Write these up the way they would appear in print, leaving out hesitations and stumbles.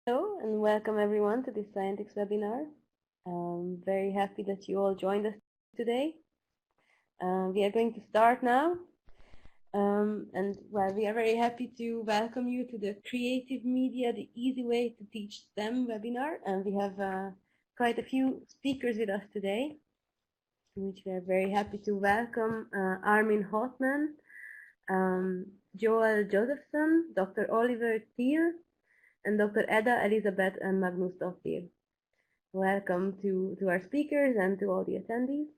Hello and welcome everyone to this Scientix webinar. Very happy that you all joined us today. We are going to start now. We are very happy to welcome you to the Creative Media, the Easy Way to Teach STEM webinar. And we have quite a few speakers with us today, which we are very happy to welcome. Armin Hoffman, Joel Josephson, Dr. Oliver Thiel, and Dr. Edda Elisabeth and Magnus Dottir. Welcome to our speakers and to all the attendees.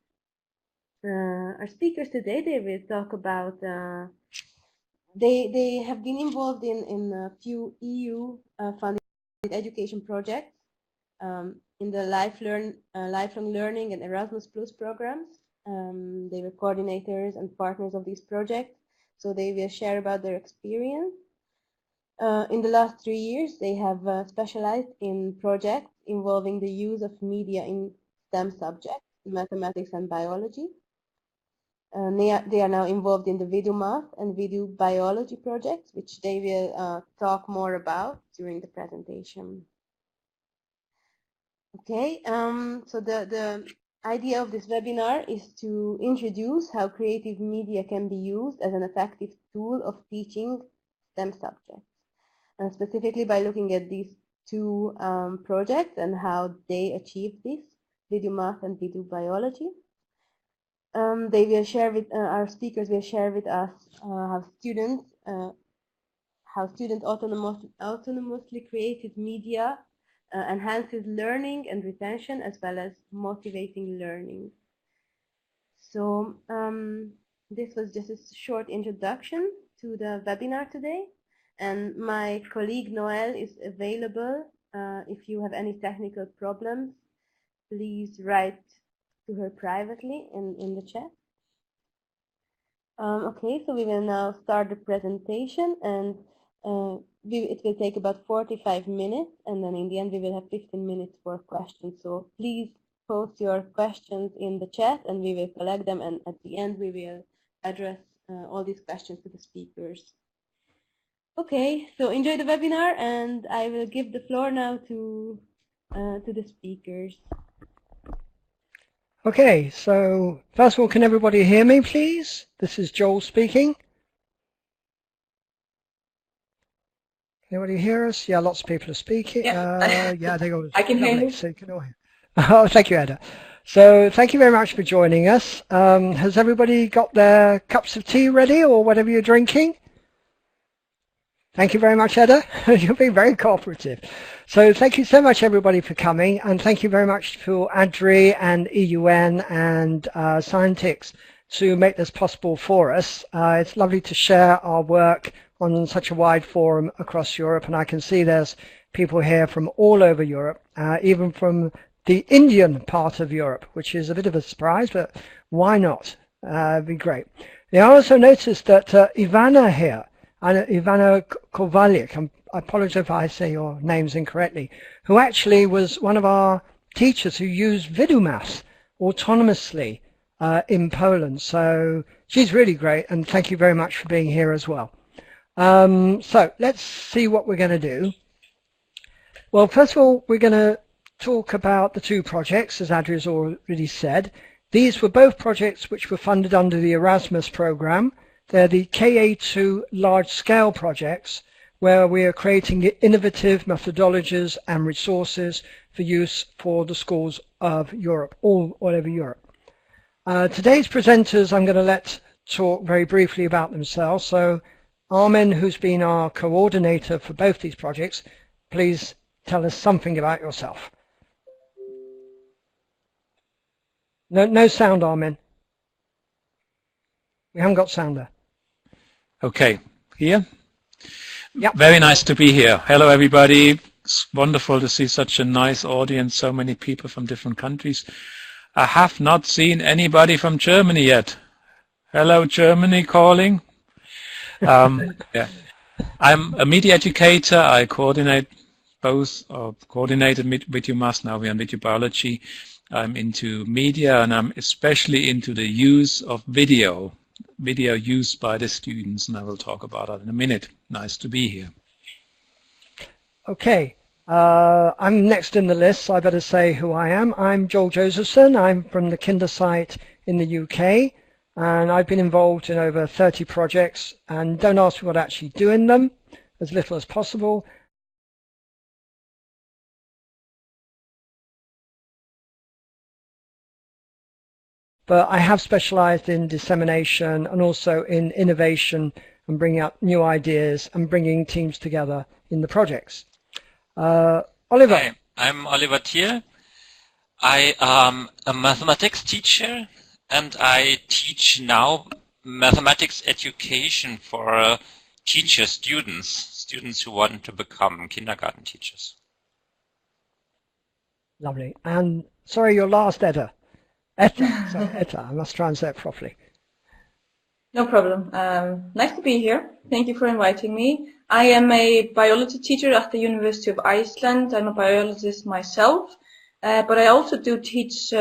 Our speakers today, they will talk about, they have been involved in a few EU funded education projects in the lifelong learning and Erasmus Plus programs. They were coordinators and partners of these projects, so they will share about their experience. In the last 3 years, they have specialized in projects involving the use of media in STEM subjects, mathematics and biology. They are now involved in the Voodoo Math and vidubiology projects, which they will talk more about during the presentation. Okay, so the idea of this webinar is to introduce how creative media can be used as an effective tool of teaching STEM subjects. Specifically by looking at these two projects and how they achieved this, Voodoo Math and vidubiology. They will share with our speakers will share with us how students autonomously created media enhances learning and retention as well as motivating learning. So this was just a short introduction to the webinar today. And my colleague Noelle is available. If you have any technical problems, please write to her privately in the chat. Okay, so we will now start the presentation, and it will take about 45 minutes, and then in the end we will have 15 minutes for questions. So please post your questions in the chat, and we will collect them, and at the end we will address all these questions to the speakers. Okay, so enjoy the webinar, and I will give the floor now to the speakers. Okay, so first of all, can everybody hear me, please? This is Joel speaking. Anybody hear us? Yeah, lots of people are speaking. Yeah, they go. I can hear you. So you can all hear. Oh, thank you, Edda. So thank you very much for joining us. Has everybody got their cups of tea ready or whatever you're drinking? Thank you very much, Edda. You're being very cooperative. So thank you so much, everybody, for coming. And thank you very much to ADRI and EUN and Scientix to make this possible for us. It's lovely to share our work on such a wide forum across Europe. And I can see there's people here from all over Europe, even from the Indian part of Europe, which is a bit of a surprise, but why not? It'd be great. Now, I also noticed that Ivana here, and Ivana Kovalyk, I apologize if I say your names incorrectly, who actually was one of our teachers who used Voodoo Math autonomously in Poland. So she's really great, and thank you very much for being here as well. So let's see what we're going to do. Well, first of all, we're going to talk about the two projects, as Adri has already said. These were both projects which were funded under the Erasmus program. They're the KA2 large-scale projects where we are creating innovative methodologies and resources for use for the schools of Europe, all over Europe. Today's presenters I'm going to let talk very briefly about themselves. So Armin, who's been our coordinator for both these projects, please tell us something about yourself. No sound, Armin. We haven't got sound there. Okay, here? Yep. Very nice to be here. Hello, everybody. It's wonderful to see such a nice audience, so many people from different countries. I have not seen anybody from Germany yet. Hello, Germany calling. Yeah. I'm a media educator. I coordinate both, or coordinated Voodoo Math. Now we're on vidubiology. I'm into media, and I'm especially into the use of video used by the students, and I will talk about that in a minute. Nice to be here. Okay, I'm next in the list, so I better say who I am. I'm Joel Josephson. I'm from the Kinder site in the UK, and I've been involved in over 30 projects, and don't ask me what I actually do in them, as little as possible. But I have specialized in dissemination and also in innovation and bringing up new ideas and bringing teams together in the projects. Oliver. Hi, I'm Oliver Thier. I am a mathematics teacher and I teach now mathematics education for students who want to become kindergarten teachers. Lovely. And sorry, your last Edda. Etta, I must try and say it properly. No problem. Nice to be here. Thank you for inviting me. I am a biology teacher at the University of Iceland. I'm a biologist myself, but I also do teach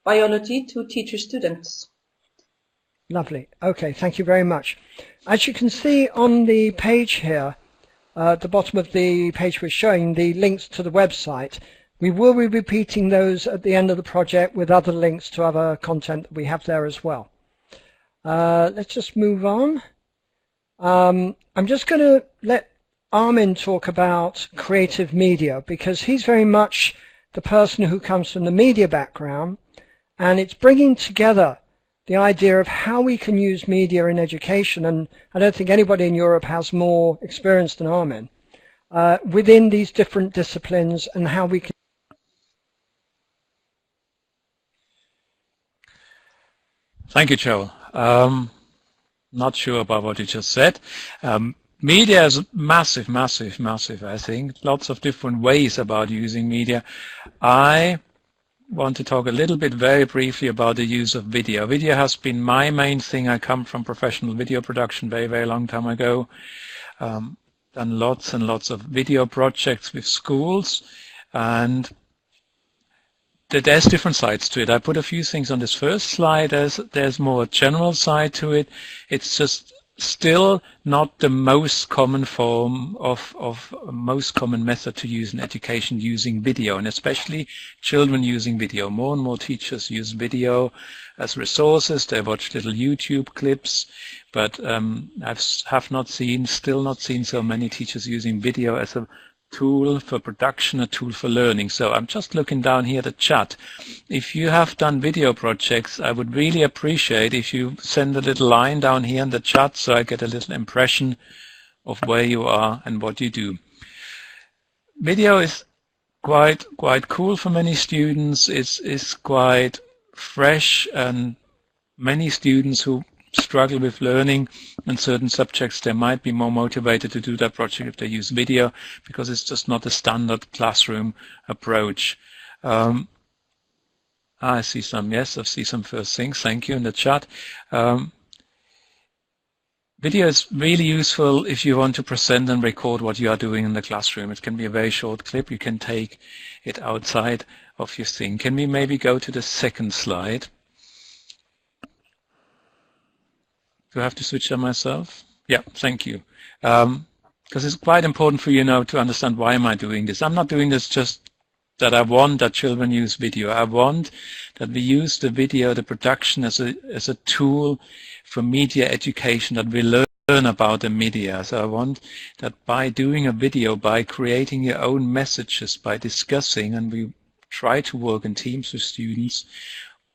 biology to teacher students. Lovely. Okay, thank you very much. As you can see on the page here, at the bottom of the page we're showing the links to the website. We will be repeating those at the end of the project with other links to other content that we have there as well. Let's just move on. I'm just going to let Armin talk about creative media because he's very much the person who comes from the media background, and it's bringing together the idea of how we can use media in education, and I don't think anybody in Europe has more experience than Armin within these different disciplines and how we can. Thank you, Joel. Not sure about what you just said. Media is massive, massive, massive, I think. Lots of different ways about using media. I want to talk a little bit very briefly about the use of video. Video has been my main thing. I come from professional video production very, very long time ago. Done lots and lots of video projects with schools, and there's different sides to it. I put a few things on this first slide. There's more general side to it. It's just still not the most common form of most common method to use in education using video, and especially children using video. More and more teachers use video as resources. They watch little YouTube clips, but have not seen, still not seen so many teachers using video as a tool for production, a tool for learning. So I'm just looking down here at the chat. If you have done video projects, I would really appreciate if you send a little line down here in the chat so I get a little impression of where you are and what you do. Video is quite cool for many students. It's quite fresh, and many students who struggle with learning in certain subjects, they might be more motivated to do that project if they use video, because it's just not a standard classroom approach. I see some, yes, I see some first things. Thank you in the chat. Video is really useful if you want to present and record what you are doing in the classroom. It can be a very short clip. You can take it outside of your thing. Can we maybe go to the second slide? Do I have to switch on myself? Yeah, thank you. Because it's quite important for you now to understand why am I doing this. I'm not doing this just that I want that children use video. I want that we use the video, the production as a tool for media education, that we learn about the media. So I want that by doing a video, by creating your own messages, by discussing, and we try to work in teams with students,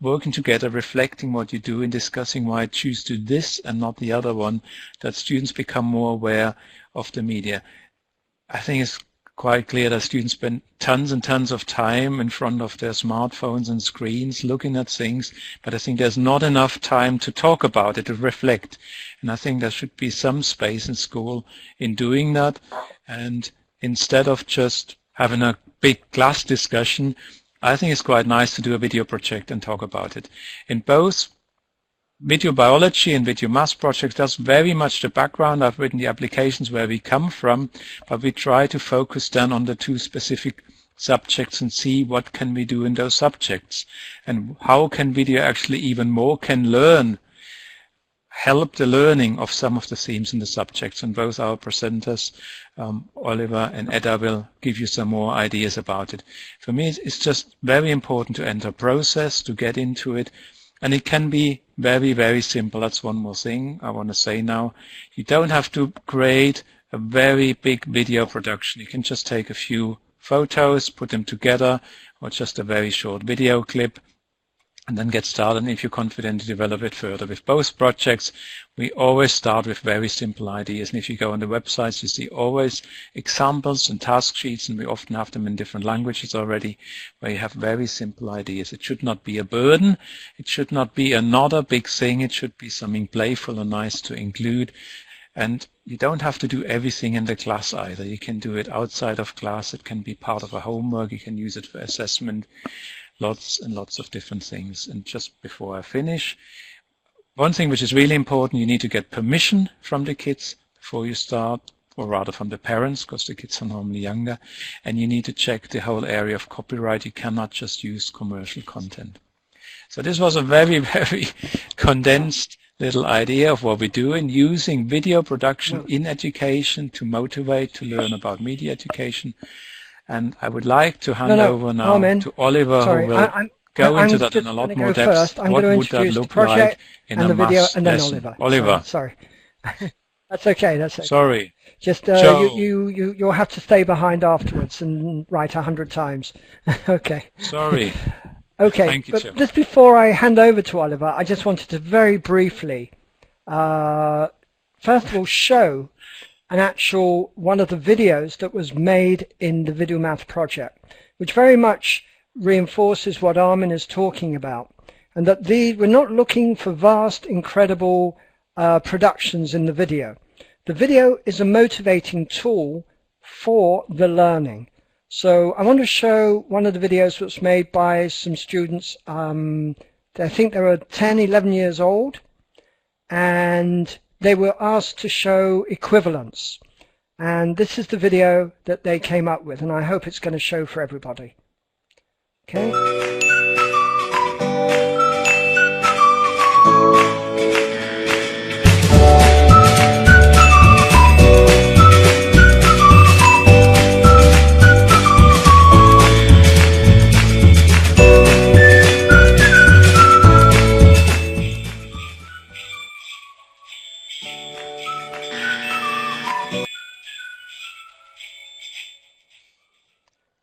working together, reflecting what you do and discussing why I choose to do this and not the other one, that students become more aware of the media. I think it's quite clear that students spend tons and tons of time in front of their smartphones and screens looking at things, but I think there's not enough time to talk about it, to reflect. And I think there should be some space in school in doing that. And instead of just having a big class discussion, I think it's quite nice to do a video project and talk about it. In both vidubiology and Voodoo Math projects, that's very much the background. I've written the applications where we come from, but we try to focus then on the two specific subjects and see what can we do in those subjects and how can video actually even more can learn help the learning of some of the themes in the subjects. And both our presenters, Oliver and Edda, will give you some more ideas about it. For me, it's just very important to enter process, to get into it. And it can be very, very simple. That's one more thing I want to say now. You don't have to create a very big video production. You can just take a few photos, put them together, or just a very short video clip, and then get started. And if you're confident to develop it further. With both projects, we always start with very simple ideas. And if you go on the websites, you see always examples and task sheets, and we often have them in different languages already, where you have very simple ideas. It should not be a burden. It should not be another big thing. It should be something playful and nice to include. And you don't have to do everything in the class either. You can do it outside of class. It can be part of a homework. You can use it for assessment. Lots and lots of different things. And just before I finish, one thing which is really important, you need to get permission from the kids before you start, or rather from the parents, because the kids are normally younger. And you need to check the whole area of copyright. You cannot just use commercial content. So this was a very, very condensed little idea of what we do in using video production in education to motivate, to learn about media education. And I would like to hand over now to Oliver, who will go into that in a lot more depth. What would that look like in a maths lesson? Oliver. Sorry. That's okay. That's okay. Sorry. Just you'll have to stay behind afterwards and write 100 times. Okay. Sorry. Okay. Thank you, but just before I hand over to Oliver, I just wanted to very briefly, first of all, show one of the videos that was made in the Voodoo Math project, which very much reinforces what Armin is talking about, and that we're not looking for vast, incredible productions in the video. The video is a motivating tool for the learning. So I want to show one of the videos that was made by some students. I think they were 10, 11 years old, and they were asked to show equivalence. And this is the video that they came up with, and I hope it's going to show for everybody. Okay.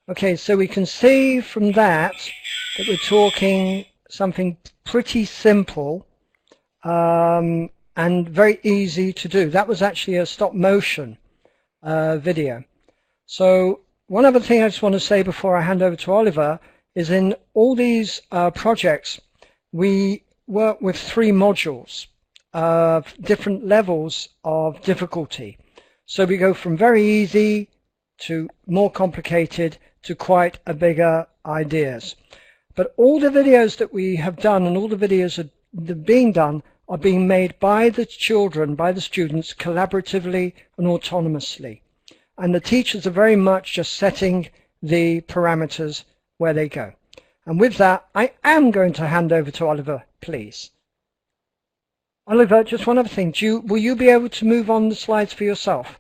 Okay, so we can see from that we're talking something pretty simple and very easy to do. That was actually a stop motion video. So one other thing I just want to say before I hand over to Oliver is in all these projects we work with 3 modules of different levels of difficulty. So we go from very easy to more complicated to quite a bigger ideas. But all the videos that we have done and all the videos that are being done are being made by the children, by the students, collaboratively and autonomously. And the teachers are very much just setting the parameters where they go. And with that, I am going to hand over to Oliver, please. Oliver, just one other thing. Will you be able to move on the slides for yourself?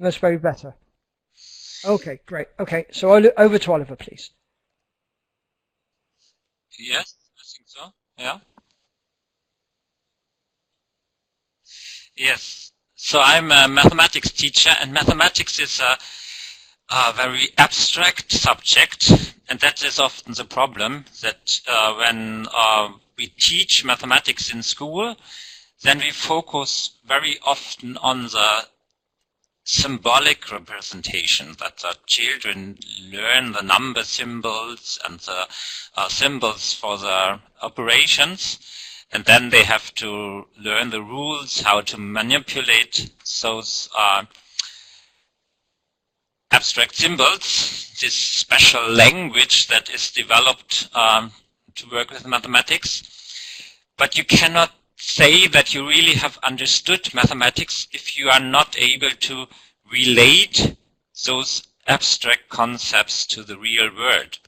That's very better. Okay, great. Okay, so over to Oliver, please. Yes, I think so. Yeah. Yes. So I'm a mathematics teacher, and mathematics is a very abstract subject, and that is often the problem, that when we teach mathematics in school, then we focus very often on the symbolic representation, that the children learn the number symbols and the symbols for the operations, and then they have to learn the rules, how to manipulate those abstract symbols, this special language that is developed to work with mathematics. But you cannot say that you really have understood mathematics if you are not able to relate those abstract concepts to the real world.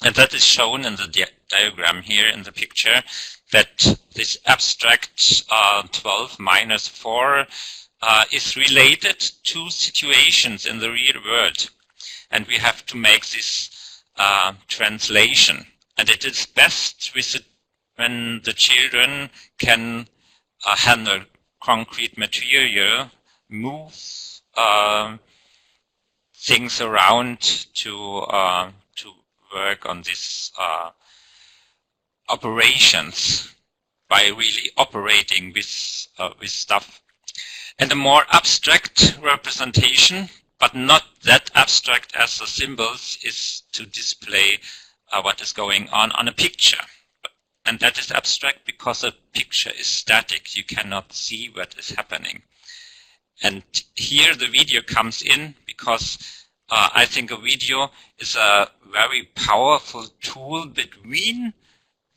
And that is shown in the diagram here in the picture, that this abstract 12 minus 4 is related to situations in the real world. And we have to make this translation. And it is best with it when the children can handle concrete material, move things around to work on these operations by really operating with stuff. And a more abstract representation, but not that abstract as the symbols, is to display what is going on a picture. And that is abstract because a picture is static. You cannot see what is happening. And here the video comes in because I think a video is a very powerful tool between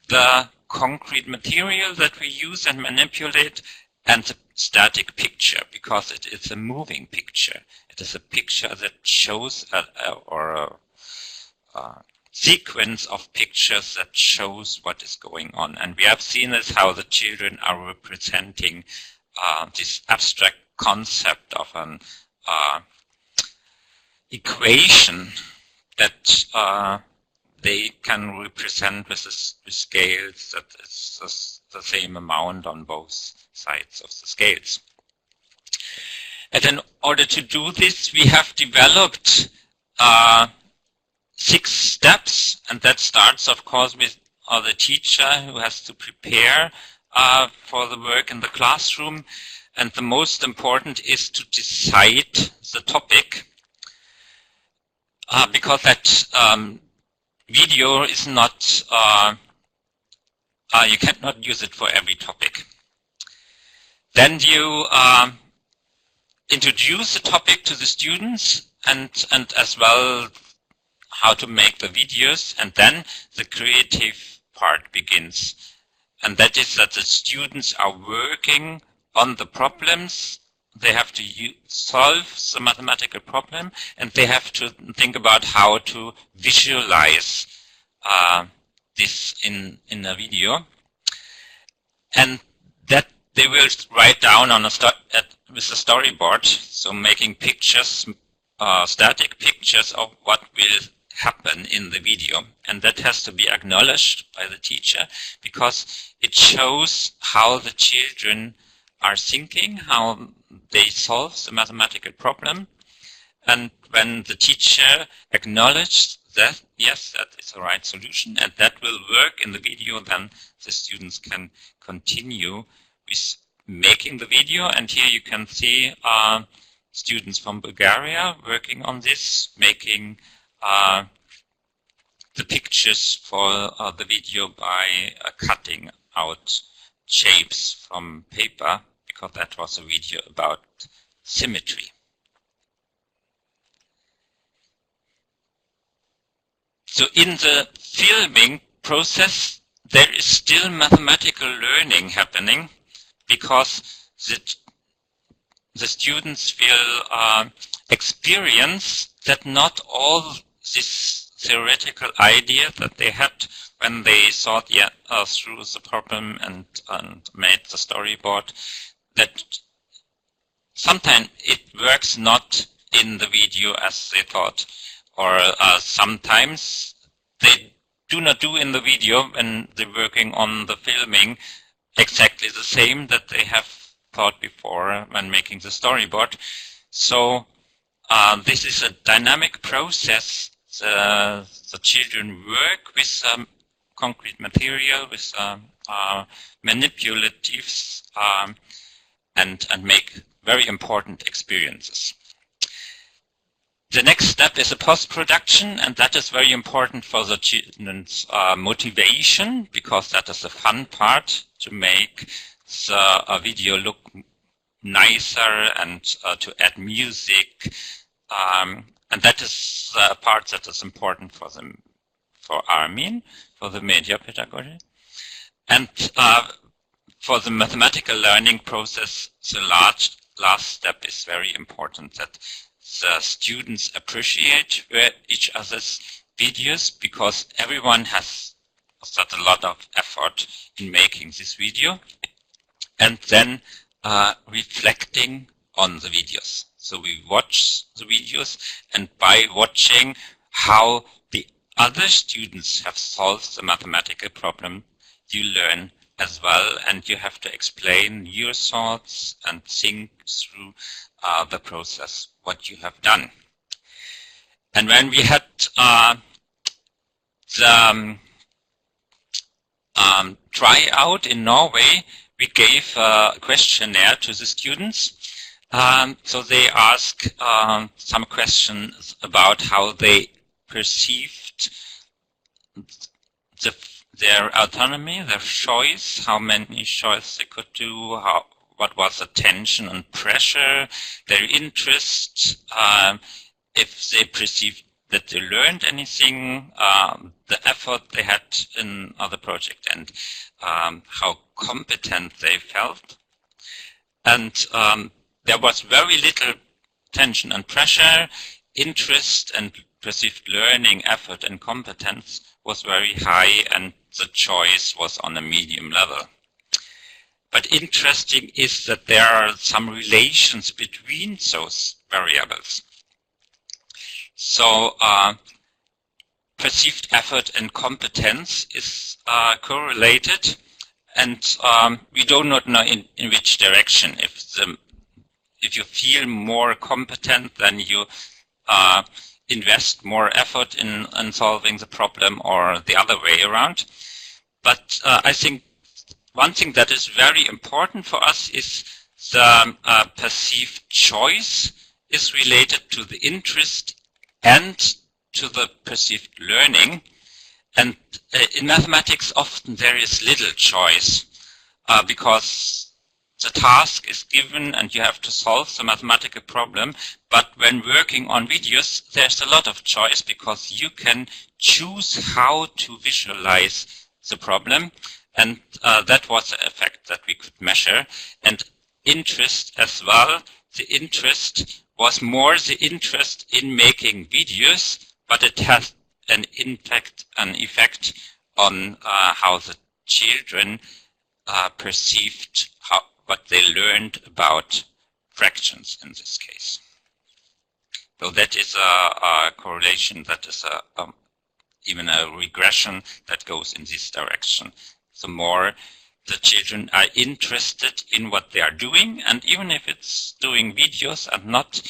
the concrete material that we use and manipulate and the static picture, because it is a moving picture. It is a picture that shows a sequence of pictures that shows what is going on. And we have seen this, how the children are representing this abstract concept of an equation that they can represent with scales that is the same amount on both sides of the scales. And in order to do this, we have developed 6 steps, and that starts, of course, with the teacher who has to prepare for the work in the classroom. And the most important is to decide the topic, because that video is not, you cannot use it for every topic. Then you introduce the topic to the students and as well how to make the videos, and then the creative part begins. And that is that the students are working on the problems. They have to solve the mathematical problem, and they have to think about how to visualize this in a video. And that they will write down on with a storyboard, so making pictures, static pictures of what will happen in the video. And that has to be acknowledged by the teacher, because it shows how the children are thinking, how they solve the mathematical problem. And when the teacher acknowledges that, yes, that is the right solution, and that will work in the video, then the students can continue with making the video. And here you can see students from Bulgaria working on this, making the pictures for the video by cutting out shapes from paper, because that was a video about symmetry. So in the filming process, there is still mathematical learning happening, because the students will experience that not all this theoretical idea that they had when they thought through the problem and made the storyboard, that sometimes it works not in the video as they thought, or sometimes they do not do in the video when they're working on the filming exactly the same that they have thought before when making the storyboard. So this is a dynamic process. The children work with concrete material, with manipulatives, and make very important experiences. The next step is a post-production, and that is very important for the children's motivation, because that is the fun part, to make the video look nicer and to add music. And that is the part that is important for them, for Armin, for the media pedagogy. And for the mathematical learning process, the last step is very important, that the students appreciate each other's videos, because everyone has such a lot of effort in making this video, and then reflecting on the videos. So we watch the videos, and by watching how the other students have solved the mathematical problem, you learn as well, and you have to explain your thoughts and think through the process, what you have done. And when we had the tryout in Norway, we gave a questionnaire to the students. So they asked some questions about how they perceived their autonomy, their choice, how many choices they could do, what was the tension and pressure, their interest, if they perceived that they learned anything, the effort they had in the project, and how competent they felt. And there was very little tension and pressure. Interest and perceived learning, effort and competence was very high, and the choice was on a medium level. But interesting is that there are some relations between those variables. So perceived effort and competence is correlated, and we do not know in which direction. If you feel more competent, then you invest more effort in solving the problem, or the other way around. But I think one thing that is very important for us is the perceived choice is related to the interest and to the perceived learning. And in mathematics, often there is little choice because the task is given and you have to solve the mathematical problem. But when working on videos, there's a lot of choice because you can choose how to visualize the problem. And that was the effect that we could measure. And interest as well. The interest was more the interest in making videos, but it has an effect on how the children perceived what they learned about fractions in this case. So that is a correlation, that is even a regression that goes in this direction. The more the children are interested in what they are doing, and even if it's doing videos and not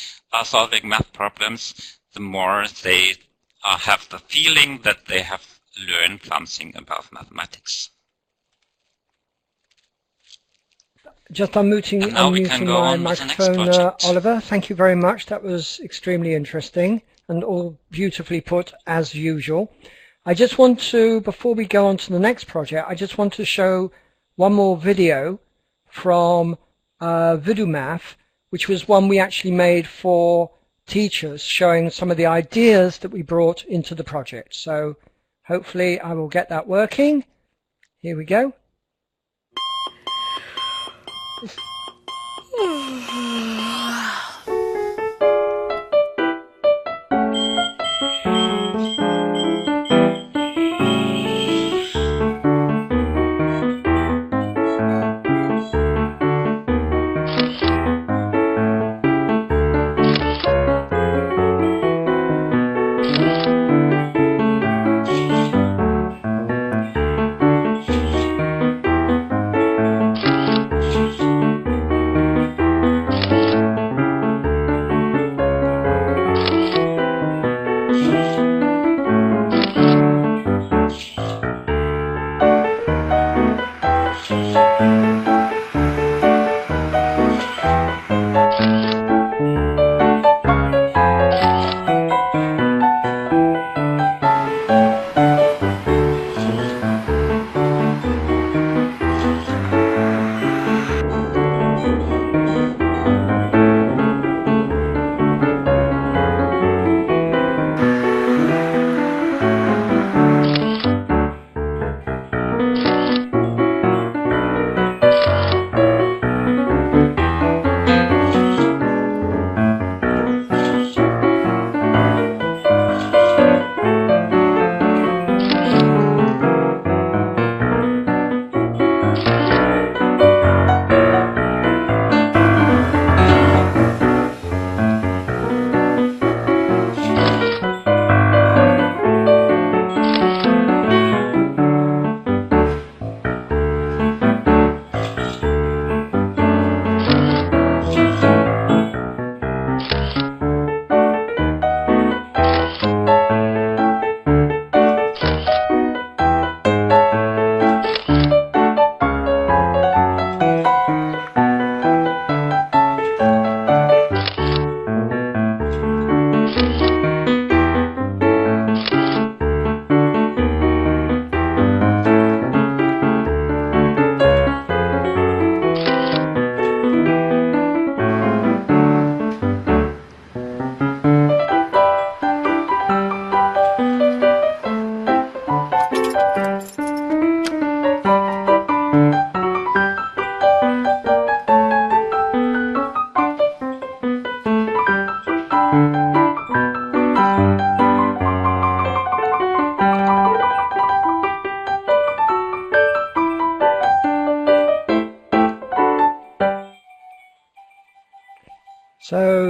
solving math problems, the more they have the feeling that they have learned something about mathematics. Just unmuting my microphone, Oliver. Thank you very much. That was extremely interesting and all beautifully put as usual. I just want to, before we go on to the next project, I just want to show one more video from Voodoo Math, which was one we actually made for teachers, showing some of the ideas that we brought into the project. So hopefully I will get that working. Here we go.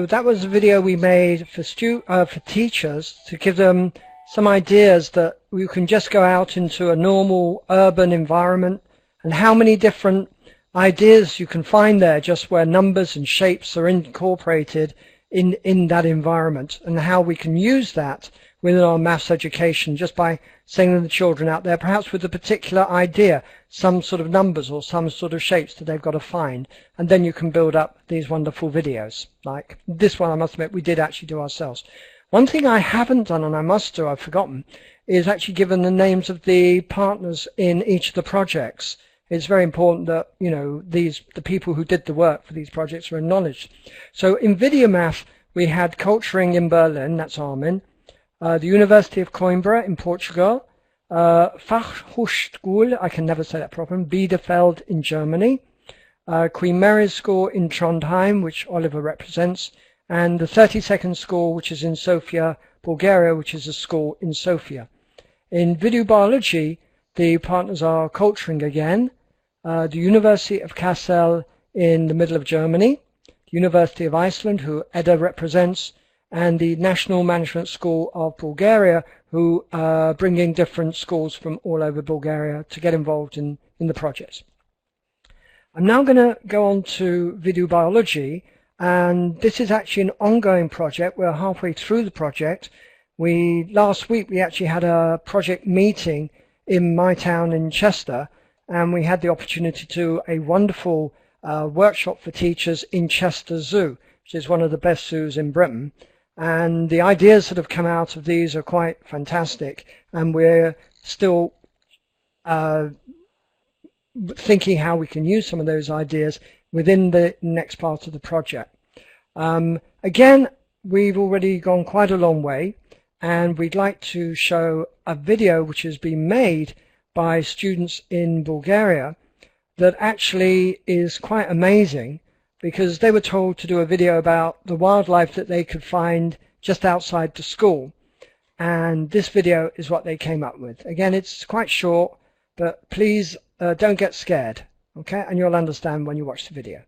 So that was a video we made for teachers to give them some ideas that you can just go out into a normal urban environment and how many different ideas you can find there just where numbers and shapes are incorporated in that environment, and how we can use that within our maths education just by sending the children out there perhaps with a particular idea, some sort of numbers or some sort of shapes that they've got to find, and then you can build up these wonderful videos. Like this one, I must admit, we did actually do ourselves. One thing I haven't done, and I must do, I've forgotten, is actually given the names of the partners in each of the projects. It's very important that, you know, the people who did the work for these projects are acknowledged. So in Voodoo Math, we had Culturing in Berlin, that's Armin, the University of Coimbra in Portugal, Fachhochschule, I can never say that properly, Bielefeld in Germany, Queen Mary's School in Trondheim, which Oliver represents, and the 32nd School, which is in Sofia, Bulgaria, which is a school in Sofia. In vidubiology, the partners are Culturing again, the University of Kassel in the middle of Germany, the University of Iceland, who Edda represents, and the National Management School of Bulgaria, who are bringing different schools from all over Bulgaria to get involved in the project. I'm now going to go on to vidubiology, and this is actually an ongoing project. We're halfway through the project. Last week we actually had a project meeting in my town in Chester, and we had the opportunity to do a wonderful workshop for teachers in Chester Zoo, which is one of the best zoos in Britain. And the ideas that have come out of these are quite fantastic, and we're still thinking how we can use some of those ideas within the next part of the project. Again, we've already gone quite a long way, and we'd like to show a video which has been made by students in Bulgaria that actually is quite amazing, because they were told to do a video about the wildlife that they could find just outside the school, and this video is what they came up with. Again, it's quite short, but please don't get scared, okay? And you'll understand when you watch the video.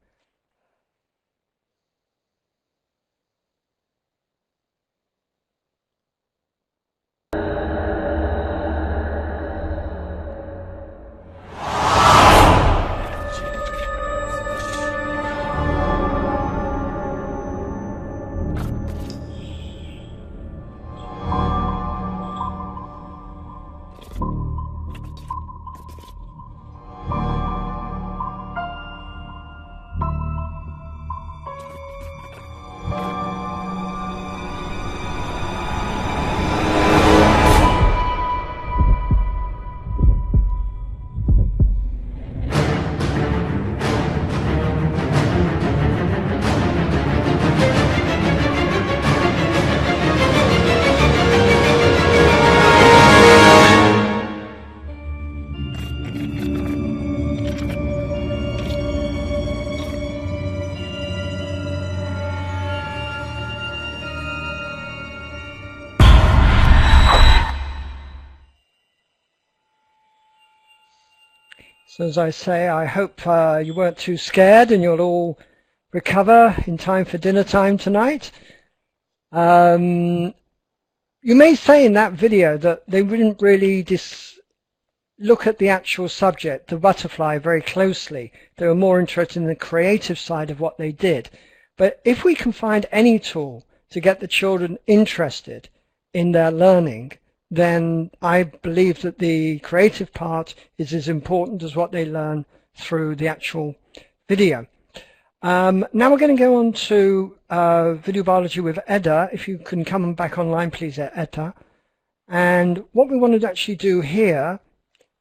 So as I say, I hope you weren't too scared and you'll all recover in time for dinner time tonight. You may say in that video that they wouldn't really look at the actual subject, the butterfly, very closely. They were more interested in the creative side of what they did. But if we can find any tool to get the children interested in their learning, then I believe that the creative part is as important as what they learn through the actual video. Now we're going to go on to vidubiology with Edda. If you can come back online, please, Edda. And what we want to actually do here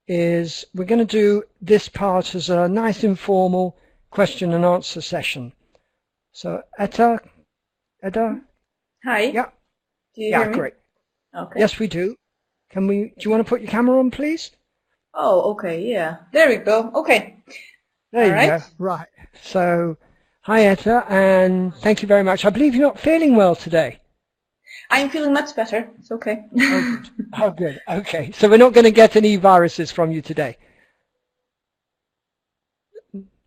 is we're going to do this part as a nice informal question and answer session. So Edda? Hi. Yeah. Do you hear me? Great. Okay. Yes, we do. Do you want to put your camera on, please? Oh, okay, yeah. There we go. Okay. There you go. Right. So, hi, Edda, and thank you very much. I believe you're not feeling well today. I'm feeling much better. It's okay. Oh, good. Oh, good. Okay. So we're not going to get any viruses from you today.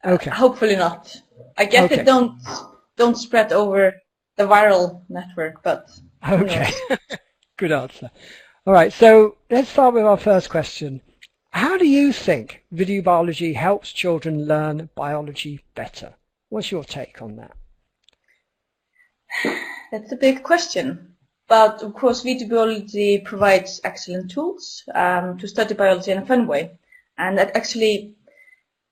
Okay. Hopefully not. I guess Okay. it don't spread over the viral network, but Okay. Good answer. All right, so let's start with our first question. How do you think vidubiology helps children learn biology better? What's your take on that? That's a big question. But of course, vidubiology provides excellent tools to study biology in a fun way, and that actually,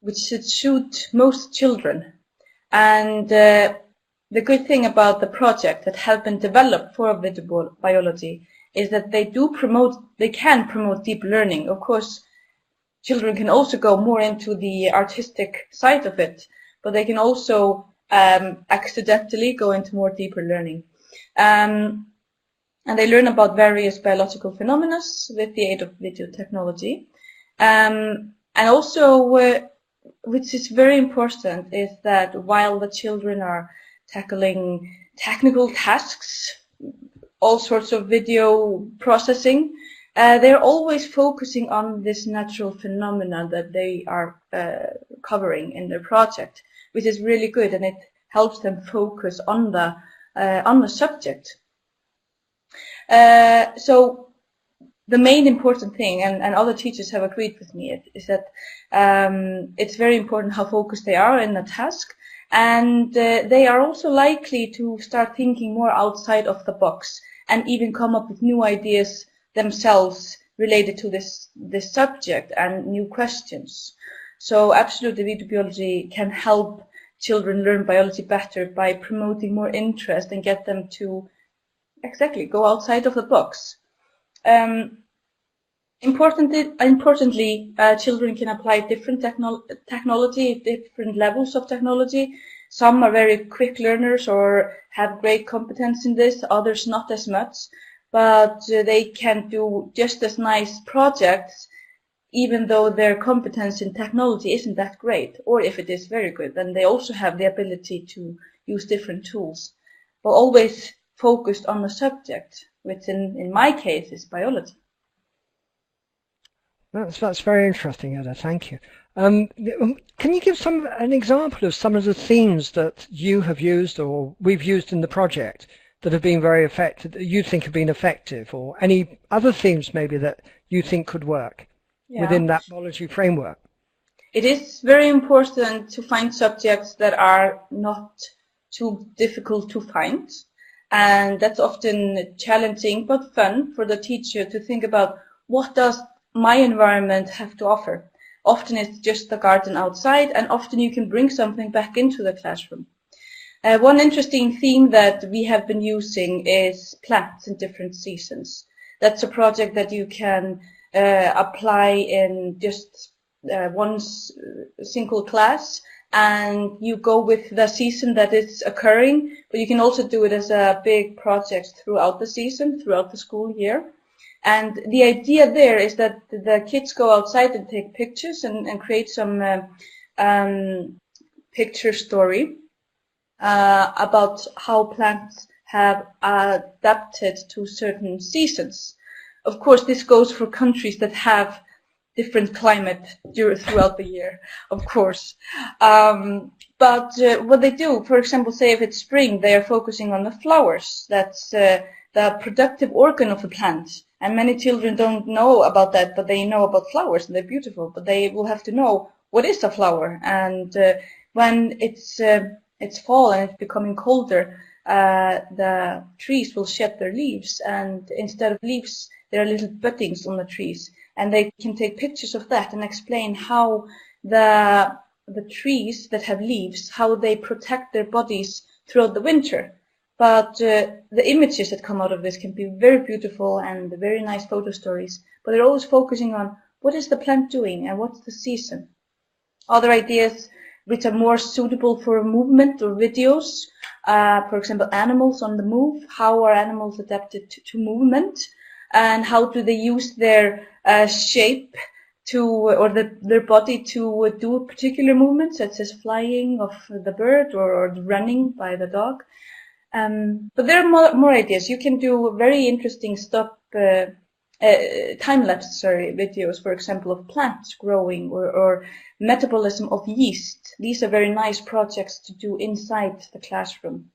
which should suit most children. And the good thing about the project that have been developed for vidubiology is that they can promote deep learning. Of course, children can also go more into the artistic side of it, but they can also accidentally go into more deeper learning. And they learn about various biological phenomena with the aid of video technology. And also, which is very important, is that while the children are tackling technical tasks, all sorts of video processing, they're always focusing on this natural phenomena that they are covering in their project, which is really good, and it helps them focus on the subject. So the main important thing, and other teachers have agreed with me, is that it's very important how focused they are in the task, and they are also likely to start thinking more outside of the box and even come up with new ideas themselves related to this subject and new questions. So absolutely, vidubiology can help children learn biology better by promoting more interest and get them to exactly go outside of the box. Importantly, children can apply different technology, different levels of technology. Some are very quick learners or have great competence in this, others not as much, but they can do just as nice projects even though their competence in technology isn't that great, or if it is very good, then they also have the ability to use different tools, but always focused on the subject, which in my case is biology. That's very interesting, Edda. Thank you. Can you give an example of some of the themes that you have used or we've used in the project that have been very effective, that you think have been effective, or any other themes maybe that you think could work within that biology framework? It is very important to find subjects that are not too difficult to find, and that's often challenging but fun for the teacher to think about, what does my environment have to offer? Often it's just the garden outside, and often you can bring something back into the classroom. One interesting theme that we have been using is plants in different seasons. That's a project that you can apply in just one single class, and you go with the season that it's occurring, but you can also do it as a big project throughout the season, throughout the school year. And the idea there is that the kids go outside and take pictures and create some picture story about how plants have adapted to certain seasons. Of course, this goes for countries that have different climate throughout the year, of course. But what they do, for example, say if it's spring, they are focusing on the flowers. That's the productive organ of the plant. And many children don't know about that, but they know about flowers, and they're beautiful. But they will have to know, what is a flower? And when it's fall and it's becoming colder, the trees will shed their leaves, and instead of leaves, there are little buddings on the trees, and they can take pictures of that and explain how the trees that have leaves, how they protect their bodies throughout the winter. But the images that come out of this can be very beautiful and very nice photo stories, but they're always focusing on, what is the plant doing and what's the season? Other ideas which are more suitable for movement or videos, for example, animals on the move. How are animals adapted to movement, and how do they use their shape or their body to do a particular movement, such as flying of the bird or running by the dog. But there are more ideas. You can do very interesting time-lapse videos, for example, of plants growing or metabolism of yeast. These are very nice projects to do inside the classroom.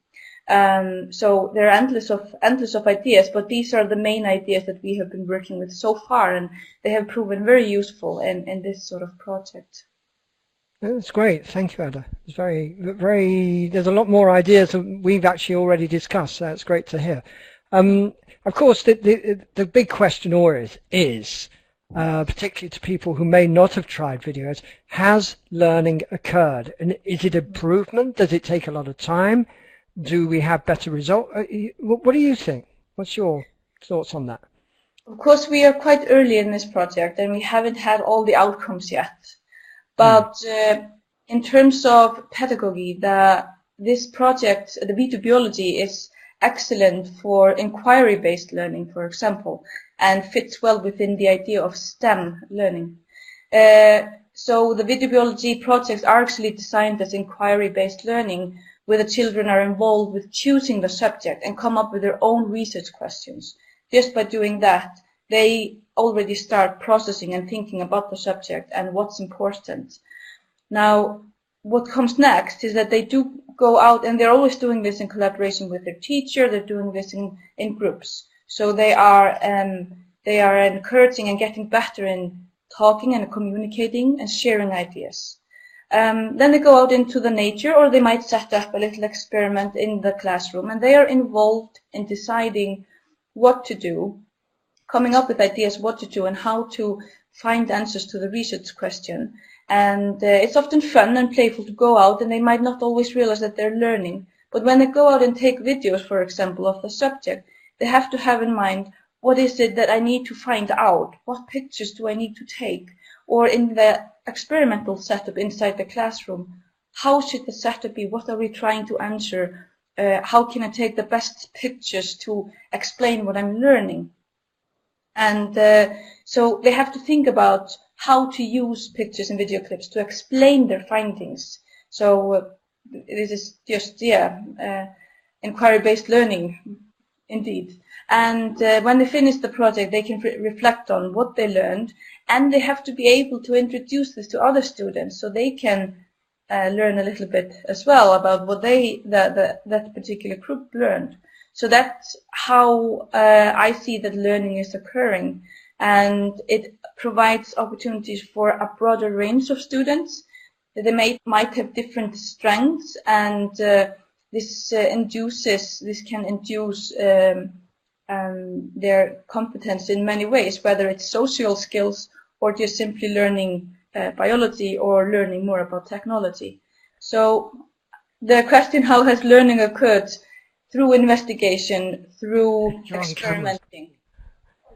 So there are endless of ideas, but these are the main ideas that we have been working with so far, and they have proven very useful in this sort of project. That's great. Thank you, Ada. It's very. There's a lot more ideas than we've actually already discussed. So it's great to hear. Of course, the big question always is, particularly to people who may not have tried videos, has learning occurred? And is it improvement? Does it take a lot of time? Do we have better results? What do you think? What's your thoughts on that? Of course, we are quite early in this project, and we haven't had all the outcomes yet. But in terms of pedagogy, this project, the vidubiology, is excellent for inquiry-based learning, for example, and fits well within the idea of STEM learning. So the vidubiology projects are actually designed as inquiry-based learning, where the children are involved with choosing the subject and come up with their own research questions. Just by doing that, they already start processing and thinking about the subject and what's important. Now, what comes next is that they do go out, and they're always doing this in collaboration with their teacher. They're doing this in groups. So they are encouraging and getting better in talking and communicating and sharing ideas. Then they go out into the nature, or they might set up a little experiment in the classroom, and they are involved in deciding what to do, coming up with ideas what to do and how to find answers to the research question. And it's often fun and playful to go out, and they might not always realize that they're learning. But when they go out and take videos, for example, of the subject, they have to have in mind, what is it that I need to find out? What pictures do I need to take? Or in the experimental setup inside the classroom, how should the setup be? What are we trying to answer? How can I take the best pictures to explain what I'm learning? And so they have to think about how to use pictures and video clips to explain their findings. So this is just, inquiry-based learning, indeed. And when they finish the project, they can reflect on what they learned, and they have to be able to introduce this to other students so they can learn a little bit as well about what that particular group learned. So that's how I see that learning is occurring, and it provides opportunities for a broader range of students. They might have different strengths, and this can induce their competence in many ways, whether it's social skills or just simply learning biology or learning more about technology. So the question, how has learning occurred? Through investigation, through experimenting.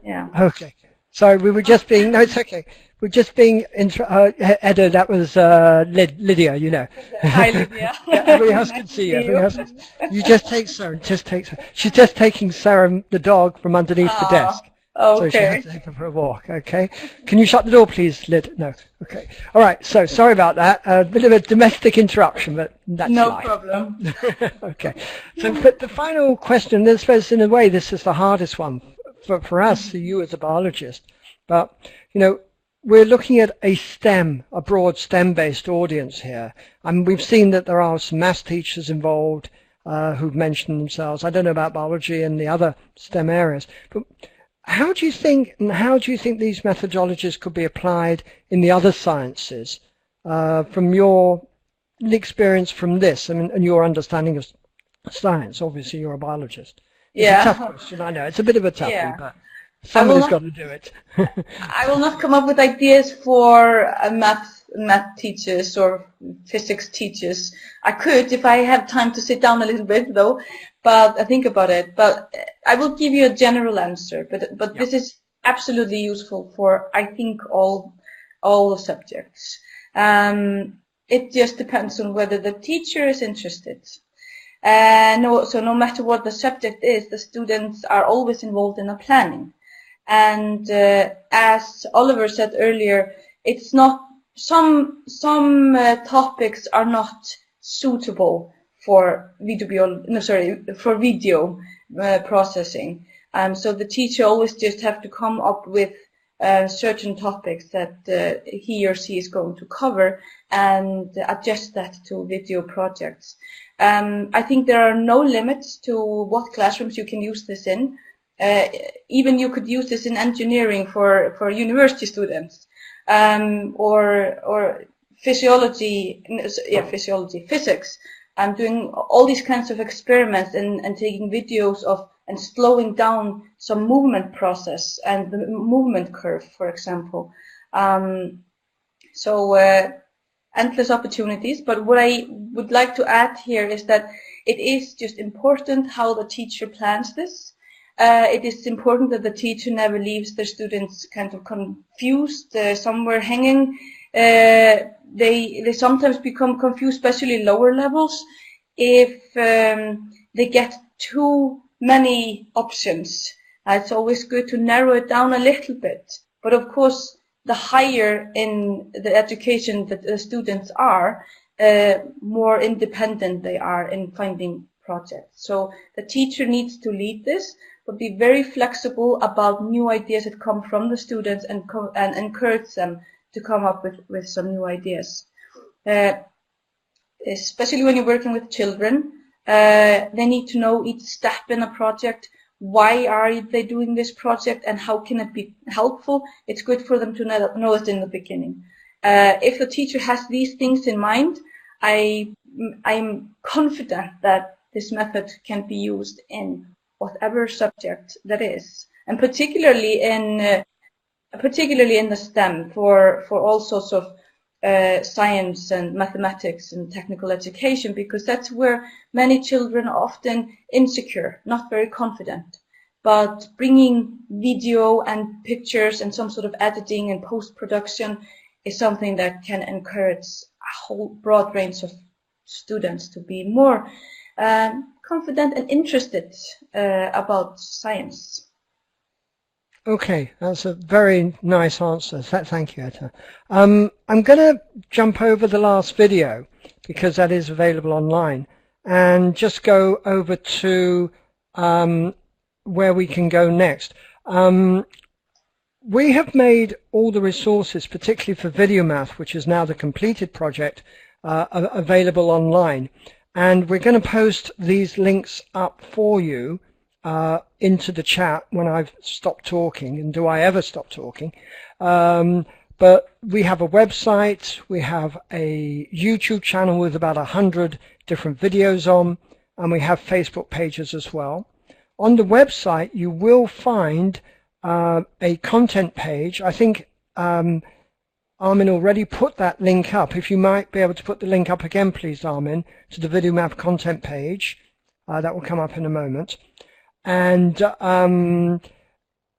Yeah. Okay. Sorry, we were just being, no, it's okay. We're just being, Edda, that was Lydia, you know. Hi, Lydia. Everybody else can see you. You just take Sarah, She's just taking Sarah, the dog, from underneath the desk. Okay. So she has to take her for a walk, okay? Can you shut the door, please, Lyd? No. Okay. All right, so sorry about that. A bit of a domestic interruption, but that's no life. problem. Okay. So but the final question, I suppose in a way this is the hardest one for us, you as a biologist. But, you know, we're looking at a broad STEM-based audience here. And we've seen that there are some maths teachers involved who've mentioned themselves. I don't know about biology and the other STEM areas, but how do you think these methodologies could be applied in the other sciences from your experience from this and your understanding of science? Obviously, you're a biologist. It's a tough question, I know. It's a bit of a toughie, but somebody's got to do it. I will not come up with ideas for math teachers or physics teachers. I could if I have time to sit down a little bit, though. But I think about it. But I will give you a general answer. But this is absolutely useful for, I think, all subjects. It just depends on whether the teacher is interested. So no matter what the subject is, the students are always involved in the planning. And as Oliver said earlier, it's not some topics are not suitable for video processing. So the teacher always just have to come up with certain topics that he or she is going to cover and adjust that to video projects. I think there are no limits to what classrooms you can use this in. Even you could use this in engineering for university students, or physiology, physics. I'm doing all these kinds of experiments and taking videos of and slowing down some movement process and the movement curve, for example. Endless opportunities. But what I would like to add here is that it is just important how the teacher plans this. It is important that the teacher never leaves their students kind of confused, somewhere hanging. They sometimes become confused, especially lower levels, if they get too many options. It's always good to narrow it down a little bit. But of course, the higher in the education that the students are, more independent they are in finding projects. So the teacher needs to lead this, but be very flexible about new ideas that come from the students and encourage them to come up with some new ideas. Especially when you're working with children, they need to know each step in a project. Why are they doing this project and how can it be helpful? It's good for them to know it in the beginning. If the teacher has these things in mind, I'm confident that this method can be used in whatever subject that is, and particularly in the STEM for all sorts of science and mathematics and technical education, because that's where many children are often insecure, not very confident. But bringing video and pictures and some sort of editing and post-production is something that can encourage a whole broad range of students to be more confident and interested about science. Okay, that's a very nice answer. Thank you, Etta. I'm going to jump over the last video because that is available online and just go over to where we can go next. We have made all the resources, particularly for Voodoo Math, which is now the completed project, available online. And we're going to post these links up for you into the chat when I've stopped talking, and do I ever stop talking? But we have a website, we have a YouTube channel with about 100 different videos on, and we have Facebook pages as well. On the website you will find a content page. I think Armin already put that link up. If you might be able to put the link up again, please, Armin, to the Voodoo Math content page. That will come up in a moment. And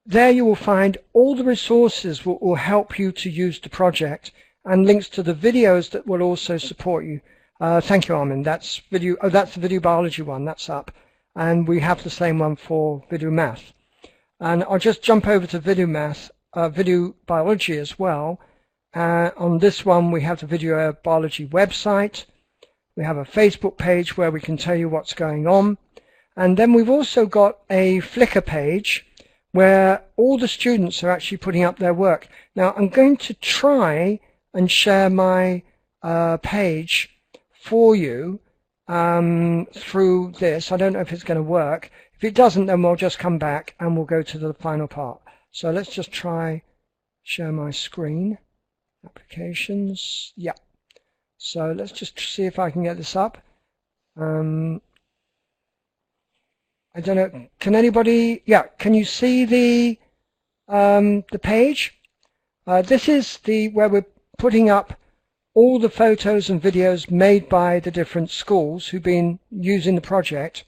there you will find all the resources that will help you to use the project, and links to the videos that will also support you. Thank you, Armin. That's video. Oh, that's the vidubiology one. That's up, and we have the same one for Voodoo Math. And I'll just jump over to Voodoo Math, vidubiology as well. On this one, we have the vidubiology website. We have a Facebook page where we can tell you what's going on. And then we've also got a Flickr page where all the students are actually putting up their work. Now, I'm going to try and share my page for you through this. I don't know if it's going to work. If it doesn't, then we'll just come back and we'll go to the final part. So let's just try share my screen. Applications. Yeah. So let's just see if I can get this up. I don't know. Can anybody? Yeah. Can you see the page? This is where we're putting up all the photos and videos made by the different schools who've been using the project,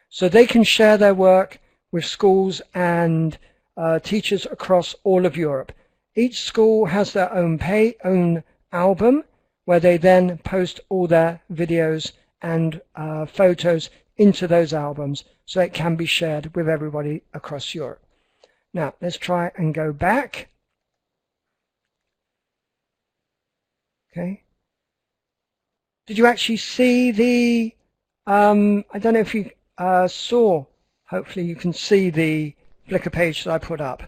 so they can share their work with schools and teachers across all of Europe. Each school has their own album where they then post all their videos and photos into those albums, so it can be shared with everybody across Europe. Now let's try and go back. Okay. Did you actually see the I don't know if you saw, hopefully you can see the Flickr page that I put up,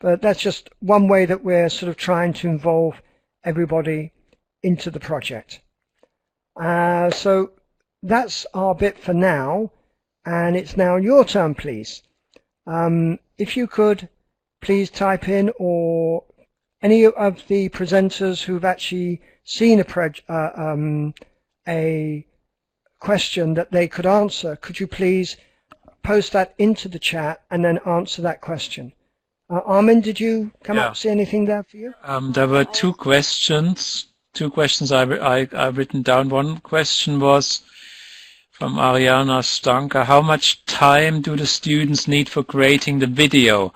but that's just one way that we're sort of trying to involve everybody into the project. So that's our bit for now, and it's now your turn, please. If you could please type in, or any of the presenters who've actually seen a question that they could answer, could you please post that into the chat and then answer that question? Armin, did you come up, see anything there for you? There were two questions I've written down. One question was from Ariana Stanka: how much time do the students need for creating the video?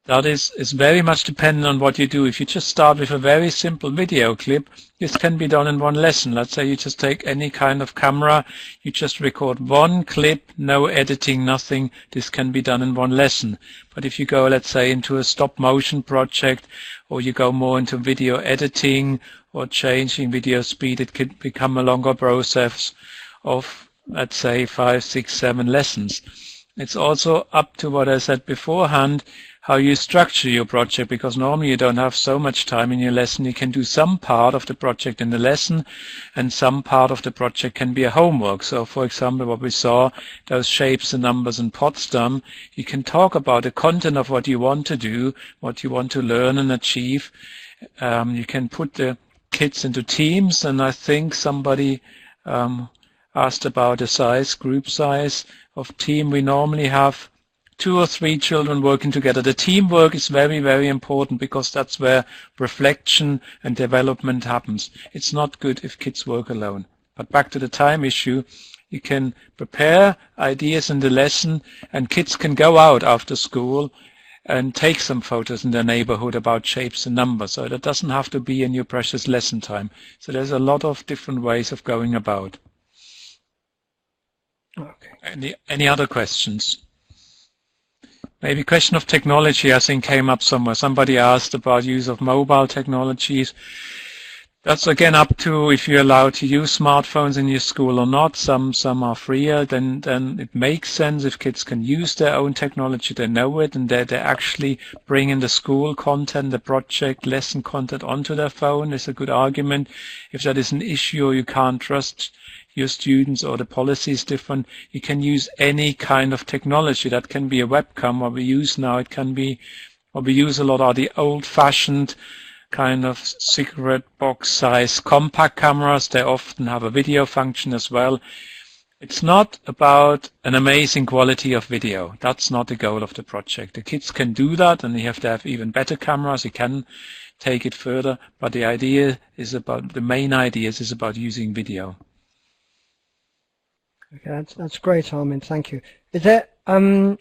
That is very much dependent on what you do. If you just start with a very simple video clip, this can be done in one lesson. Let's say you just take any kind of camera, you just record one clip, no editing, nothing. This can be done in one lesson. But if you go, let's say, into a stop-motion project, or you go more into video editing or changing video speed, it could become a longer process of, let's say, 5, 6, 7 lessons. It's also up to what I said beforehand, how you structure your project, because normally you don't have so much time in your lesson. You can do some part of the project in the lesson, and some part of the project can be a homework. So, for example, what we saw, those shapes and numbers in Potsdam, you can talk about the content of what you want to do, what you want to learn and achieve. You can put the kids into teams, and I think somebody asked about the group size of team. We normally have 2 or 3 children working together. The teamwork is very, very important, because that's where reflection and development happens. It's not good if kids work alone. But back to the time issue, you can prepare ideas in the lesson, and kids can go out after school and take some photos in their neighborhood about shapes and numbers. So that doesn't have to be in your precious lesson time. So there's a lot of different ways of going about. Okay. Any other questions? Maybe question of technology, I think, came up somewhere. Somebody asked about use of mobile technologies. That's again up to if you're allowed to use smartphones in your school or not. Some are freer. Then it makes sense if kids can use their own technology. They know it, and they actually bring in the school content, the project, lesson content onto their phone. It's a good argument. If that is an issue or you can't trust your students or the policy is different, you can use any kind of technology. That can be a webcam. What we use now, it can be, what we use a lot are the old-fashioned kind of cigarette box size compact cameras. They often have a video function as well. It's not about an amazing quality of video. That's not the goal of the project. The kids can do that, and you have to have even better cameras. You can take it further, but the main idea is about using video. Okay, that's great, Armin. Thank you. Is there, Ivana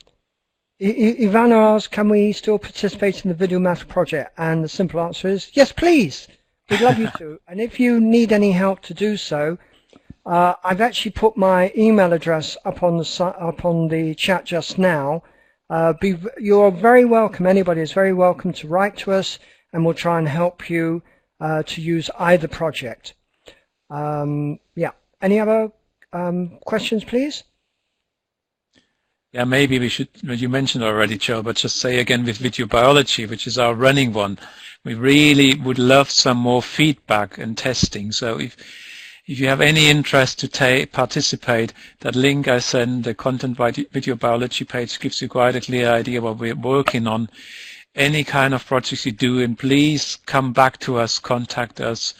asked, can we still participate in the Voodoo Math project? And the simple answer is yes, please. We'd love you to. And if you need any help to do so, I've actually put my email address up on the chat just now. You're very welcome. Anybody is very welcome to write to us, and we'll try and help you to use either project. Yeah. Any other questions, please? Yeah, maybe we should, you mentioned already, Joe, but just say again with vidubiology, which is our running one, we really would love some more feedback and testing. So if you have any interest to participate, that link I send, the content vidubiology page, gives you quite a clear idea what we're working on. Any kind of projects you do, and please come back to us, contact us.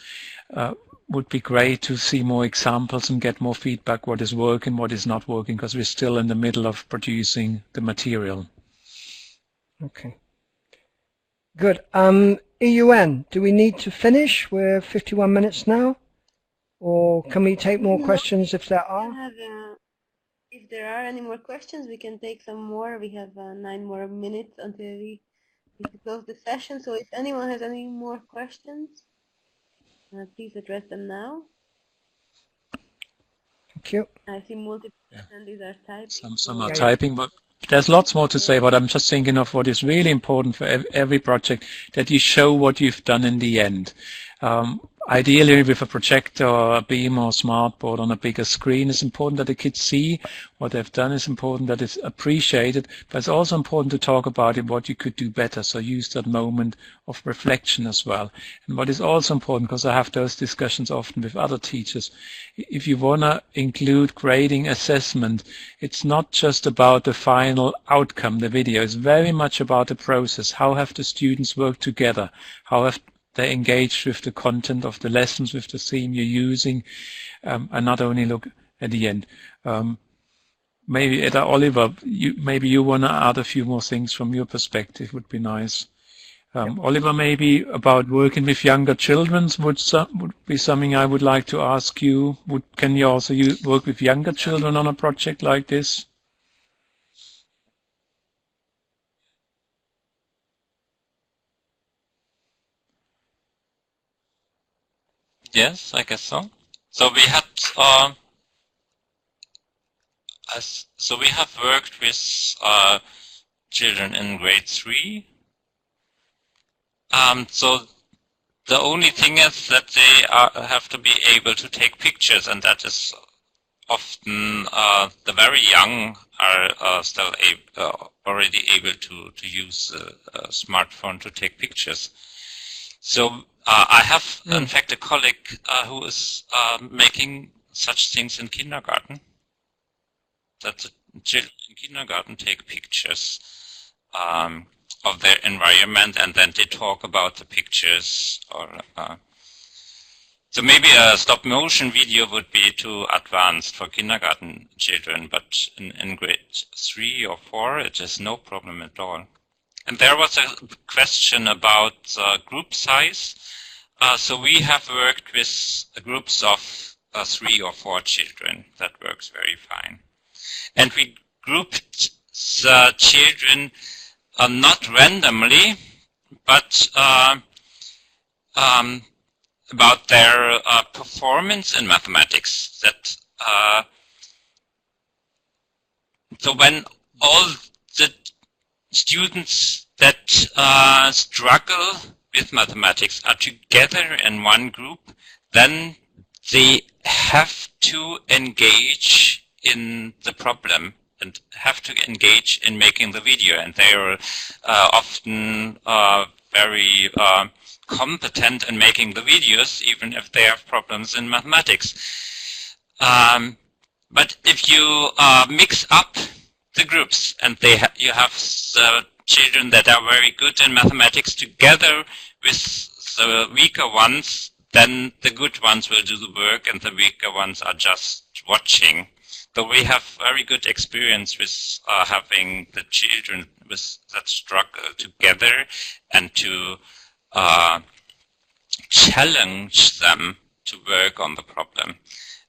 Would be great to see more examples and get more feedback, what is working, what is not working, because we're still in the middle of producing the material. Okay. Good. EUN, do we need to finish? We're 51 minutes now. Or can we take more questions if there are? If there are any more questions, we can take some more. We have 9 more minutes until we close the session. So if anyone has any more questions, please address them now. Thank you. I see multiple attendees are typing. Some are typing, but there's lots more to say, but I'm just thinking of what is really important for every project, that you show what you've done in the end. ideally with a projector or a beam or smartboard on a bigger screen. It's important that the kids see what they've done. It's important that it's appreciated, but it's also important to talk about it, what you could do better. So use that moment of reflection as well. And what is also important, because I have those discussions often with other teachers, if you want to include grading assessment, it's not just about the final outcome, the video. It's very much about the process. How have the students worked together? How have they engaged with the content of the lessons, with the theme you're using, and not only look at the end. Maybe Edda, Oliver, maybe you want to add a few more things from your perspective. Would be nice. Oliver, maybe about working with younger children would be something I would like to ask you. Can you also work with younger children on a project like this? Yes, I guess so. So we had we have worked with children in grade 3. So the only thing is that they have to be able to take pictures, and that is often the very young are still already able to use a smartphone to take pictures. So I have, in fact, a colleague who is making such things in kindergarten, that the children in kindergarten take pictures of their environment, and then they talk about the pictures. Or so maybe a stop-motion video would be too advanced for kindergarten children, but in grade 3 or 4, it is no problem at all. And there was a question about group size. So we have worked with groups of 3 or 4 children. That works very fine. And we grouped the children not randomly, but about their performance in mathematics. That so when all the students that struggle with mathematics are together in one group, then they have to engage in the problem and have to engage in making the video, and they are often very competent in making the videos, even if they have problems in mathematics. But if you mix up the groups and you have the children that are very good in mathematics together with the weaker ones, then the good ones will do the work and the weaker ones are just watching. So we have very good experience with having the children that struggle together and to challenge them to work on the problem.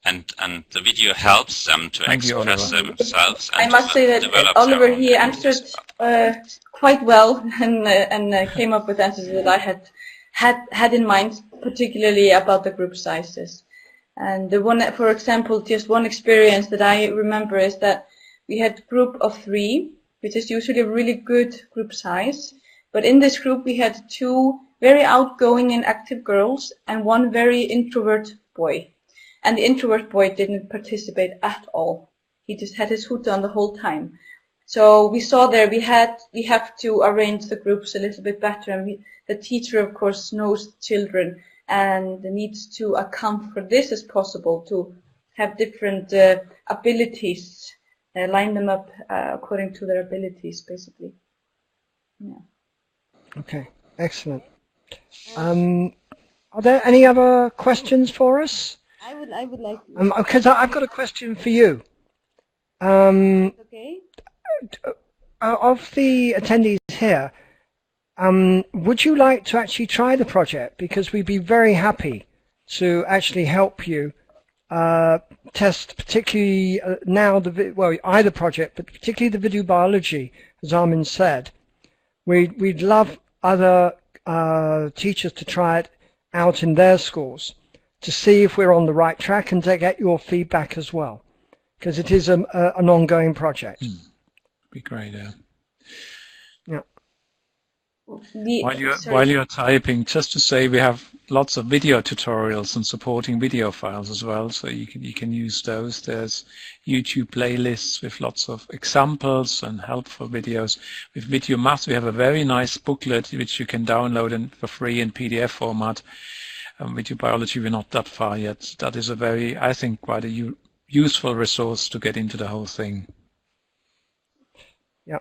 And the video helps them to express themselves. And I must say that Oliver, he answered quite well and came up with answers that I had in mind, particularly about the group sizes. And the one, for example, just one experience that I remember is that we had a group of 3, which is usually a really good group size. But in this group, we had 2 very outgoing and active girls and 1 very introvert boy. And the introvert boy didn't participate at all. He just had his hood on the whole time. So we saw there we have to arrange the groups a little bit better. And the teacher, of course, knows children and needs to account for this as possible, to have different abilities, line them up according to their abilities, basically. Yeah. Okay, excellent. Are there any other questions for us? I would like to. Because I've got a question for you. Okay. Of the attendees here, would you like to actually try the project? Because we'd be very happy to actually help you test, particularly now either project, but particularly the vidubiology, as Armin said. We'd love other teachers to try it out in their schools, to see if we're on the right track and to get your feedback as well, because it is an ongoing project. Be great, yeah. Yeah. While you're typing, just to say we have lots of video tutorials and supporting video files as well, so you can use those. There's YouTube playlists with lots of examples and helpful videos. With Voodoo Math, we have a very nice booklet which you can download for free in PDF format. Vidubiology, we're not that far yet. That is a very, I think, quite a useful resource to get into the whole thing. Yeah,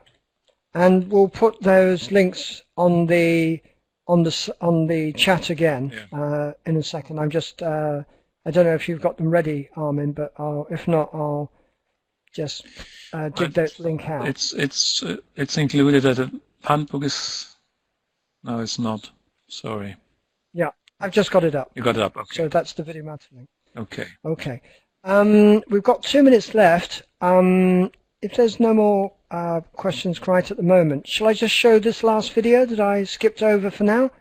and we'll put those links on the chat again in a second. I'm just I don't know if you've got them ready, Armin, but if not, I'll just dig that link out. It's included at the handbook is. No, it's not. Sorry. Yeah, I've just got it up. You got it up. Okay. So that's the Voodoo Math link. Okay. Okay. We've got 2 minutes left. If there's no more questions right at the moment, shall I just show this last video that I skipped over for now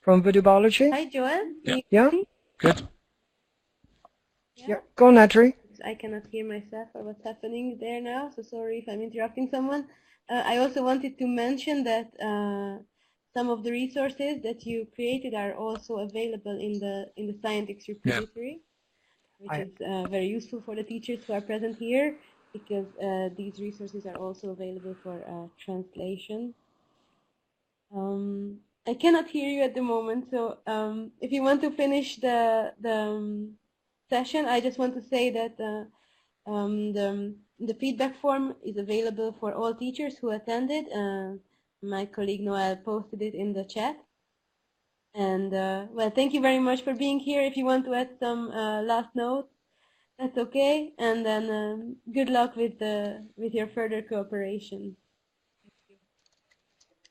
from vidubiology? Hi, Joel. Yeah? Good. Yeah. Go on, Adri. I cannot hear myself or what's happening there now, so sorry if I'm interrupting someone. I also wanted to mention that some of the resources that you created are also available in the Scientix repository, which is very useful for the teachers who are present here, because these resources are also available for translation. I cannot hear you at the moment, so if you want to finish the session, I just want to say that the feedback form is available for all teachers who attended. My colleague Noel posted it in the chat. And well, thank you very much for being here. If you want to add some last notes, that's okay. And then good luck with your further cooperation.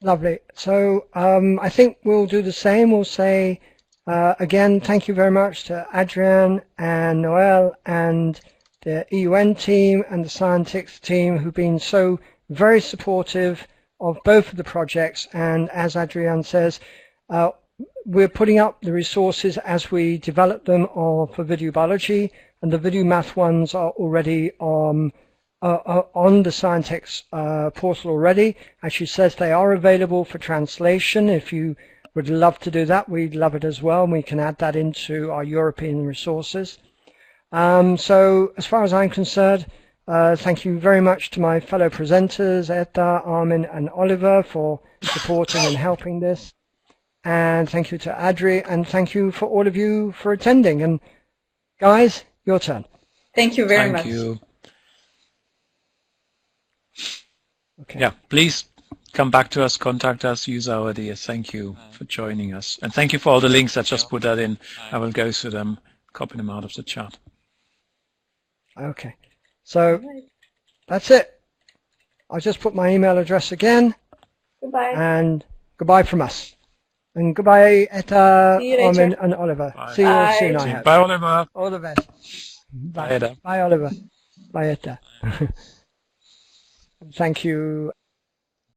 Lovely. So I think we'll do the same. We'll say again, thank you very much to Adrian and Noel and the EUN team and the Scientix team who've been so very supportive of both of the projects. And as Adrian says, we're putting up the resources as we develop them for vidubiology, and the Voodoo Math ones are already on the Scientix portal already. As she says, they are available for translation. If you would love to do that, we'd love it as well, and we can add that into our European resources. So as far as I'm concerned, thank you very much to my fellow presenters, Etta, Armin and Oliver, for supporting and helping this. And thank you to Adri, and thank you for all of you for attending. And guys, your turn. Thank you very much. Thank you. Okay. Yeah, please come back to us, contact us, use our ideas. Thank you for joining us. And thank you for all the links. I just put that in. I will go through them, copy them out of the chat. Okay. So that's it. I'll just put my email address again. Goodbye. And goodbye from us. And goodbye, Etta, Armin and Oliver. Bye. See you all soon, I hope. Bye, Oliver. All the best. Bye, Etta. Bye, Oliver. Bye, Etta. Thank you.